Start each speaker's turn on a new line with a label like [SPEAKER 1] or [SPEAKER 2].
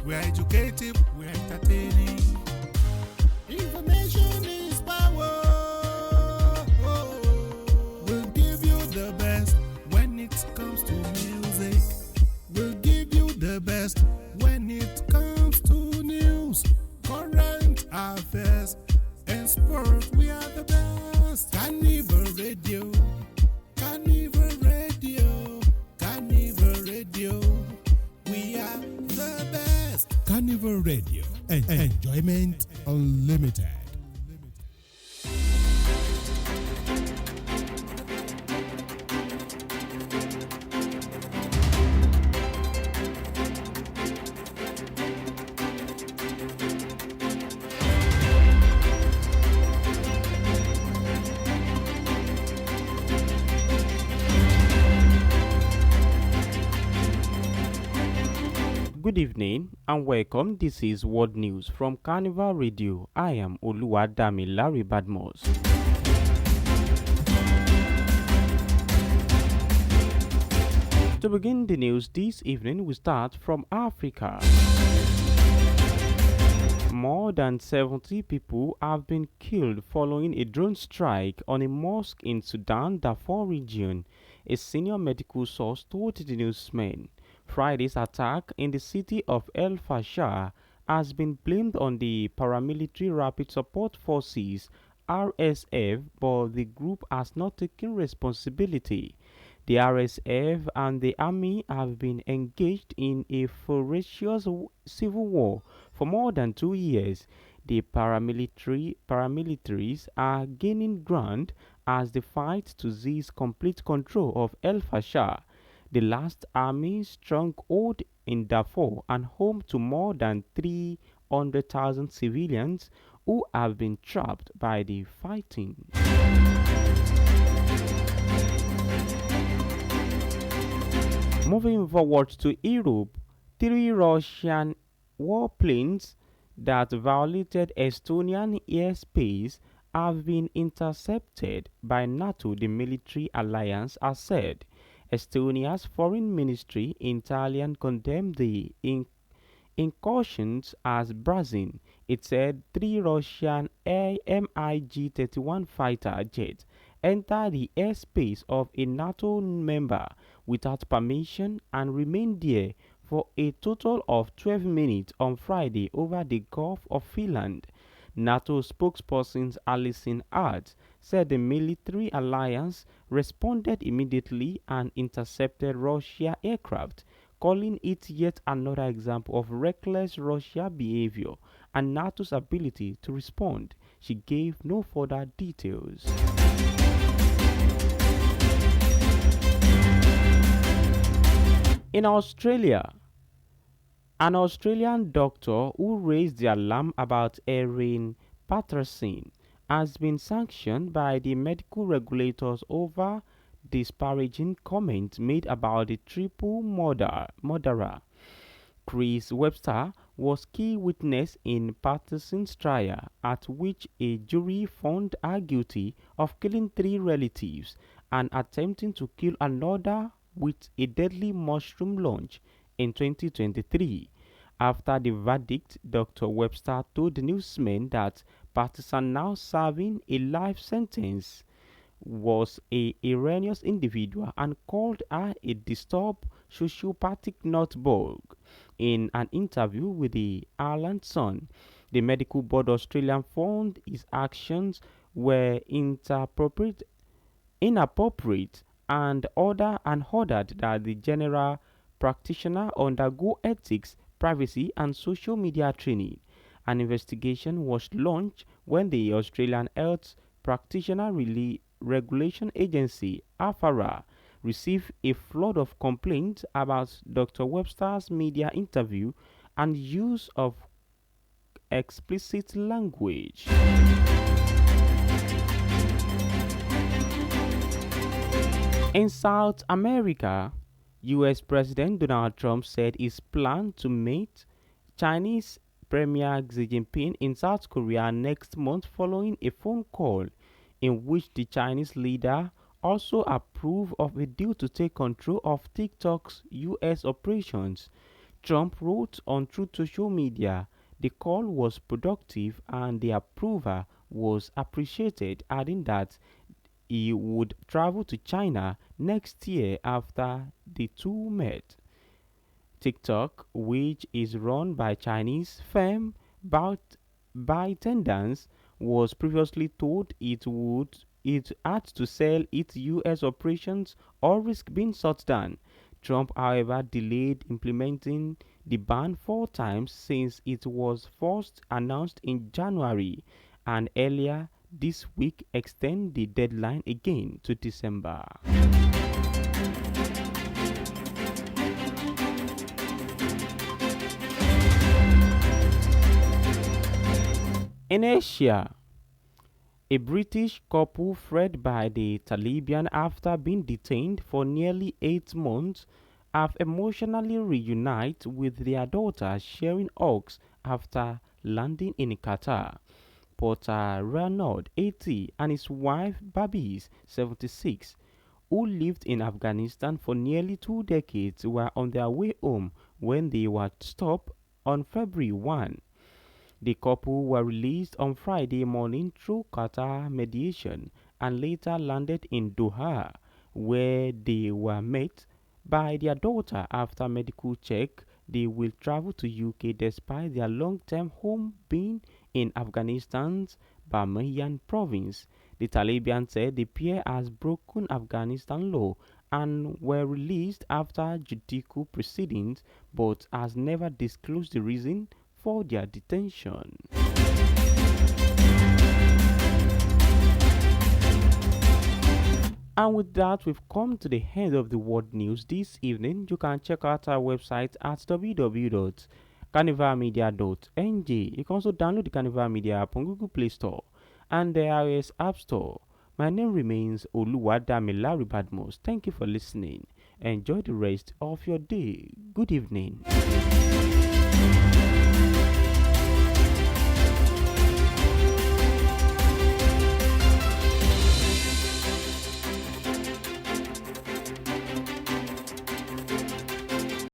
[SPEAKER 1] We're educative, we're entertaining. Information is power. We'll give you the best when it comes to music. We'll give you the best when it comes to news, current affairs, and sport. We are the best. Carnival Radio, Carnival Radio, Carnival Radio. We are the best. Carnival Radio, enjoyment unlimited.
[SPEAKER 2] Good evening and welcome. This is World News from Carnival Radio. I am Oluwadamilare Badmus. To begin the news this evening, we start from Africa. More than 70 people have been killed following a drone strike on a mosque in Sudan, Darfur region, a senior medical source told the newsman. Friday's attack in the city of El Fasher has been blamed on the paramilitary Rapid Support Forces (RSF), but the group has not taken responsibility. The RSF and the army have been engaged in a ferocious civil war for more than 2 years. The paramilitaries are gaining ground as they fight to seize complete control of El Fasher, the last army stronghold in Darfur and home to more than 300,000 civilians who have been trapped by the fighting. Moving forward to Europe, 3 Russian warplanes that violated Estonian airspace have been intercepted by NATO, the military alliance, has said. Estonia's foreign ministry in Italian condemned the incursions as brazen. It said 3 Russian MiG-31 fighter jets entered the airspace of a NATO member without permission and remained there for a total of 12 minutes on Friday over the Gulf of Finland. NATO spokesperson Alison Hart said the military alliance responded immediately and intercepted Russia aircraft, calling it yet another example of reckless Russia behavior and NATO's ability to respond. She gave no further details. In Australia, an Australian doctor who raised the alarm about Erin Patterson has been sanctioned by the medical regulators over disparaging comments made about the triple murderer. Chris Webster was key witness in Patterson's trial, at which a jury found her guilty of killing 3 relatives and attempting to kill another with a deadly mushroom launch in 2023. After the verdict, Dr. Webster told the newsman that Patterson, now serving a life sentence, was a erroneous individual and called her a disturbed sociopathic nutbag. In an interview with the Ireland Sun, the Medical Board Australia found his actions were inappropriate and ordered that the general practitioner undergo ethics, privacy and social media training. An investigation was launched when the Australian Health Practitioner Regulation Agency (AFARA) received a flood of complaints about Dr. Webster's media interview and use of explicit language. In South America, U.S. President Donald Trump said his plan to meet Chinese Premier Xi Jinping in South Korea next month following a phone call in which the Chinese leader also approved of a deal to take control of TikTok's U.S. operations. Trump wrote on Truth Social Media the call was productive and the approval was appreciated, adding that he would travel to China next year after the two met. TikTok, which is run by Chinese firm ByteDance, was previously told it had to sell its US operations or risk being shut down. Trump, however, delayed implementing the ban 4 times since it was first announced in January, and earlier this week extend the deadline again to December. In Asia, a British couple fled by the Taliban after being detained for nearly 8 months have emotionally reunited with their daughter sharing hugs after landing in Qatar. Porter Renaud, 80, and his wife Babis, 76, who lived in Afghanistan for nearly 2 decades, were on their way home when they were stopped on February 1. The couple were released on Friday morning through Qatar mediation and later landed in Doha, where they were met by their daughter. After medical check. They will travel to UK despite their long-term home being in Afghanistan's Bamiyan province. The Taliban said the pair has broken Afghanistan law and were released after judicial proceedings, but has never disclosed the reason for their detention. And with that, we've come to the end of the world news this evening. You can check out our website at www.carnivalmedia.ng. You can also download the Carnival Media app on Google Play Store and the iOS App Store. My name remains Oluwadamilari Badmos. Thank you for listening. Enjoy the rest of your day. Good evening.